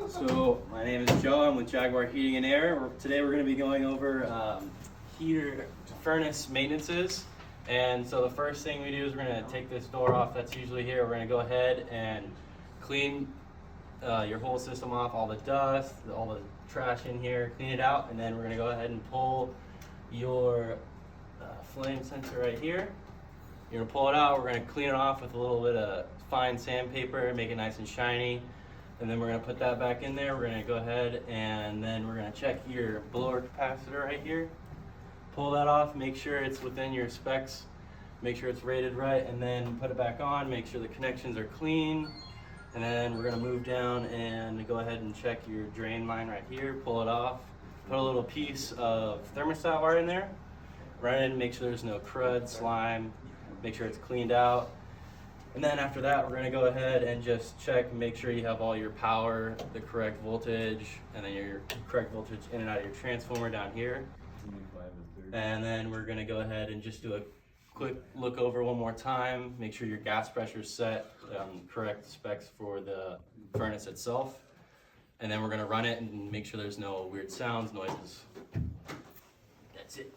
So my name is Joe. I'm with Jaguar Heating and Air. Today we're going to be going over heater furnace maintenances. And so the first thing we do is we're going to take this door off. That's usually here. We're going to go ahead and clean your whole system off, all the dust, all the trash in here, clean it out, and then we're going to go ahead and pull your flame sensor right here. You're going to pull it out. We're going to clean it off with a little bit of fine sandpaper, make it nice and shiny. And then we're going to put that back in there. We're going to go ahead and then we're going to check your blower capacitor right here. Pull that off, make sure it's within your specs, make sure it's rated right, and then put it back on, make sure the connections are clean. And then we're going to move down and go ahead and check your drain line right here, pull it off, put a little piece of thermostat wire in there, run in, make sure there's no crud, slime, make sure it's cleaned out. And then after that, we're going to go ahead and just check and make sure you have all your power, the correct voltage, and then your correct voltage in and out of your transformer down here. And then we're going to go ahead and just do a quick look over one more time, make sure your gas pressure is set, correct specs for the furnace itself. And then we're going to run it and make sure there's no weird sounds, noises. That's it.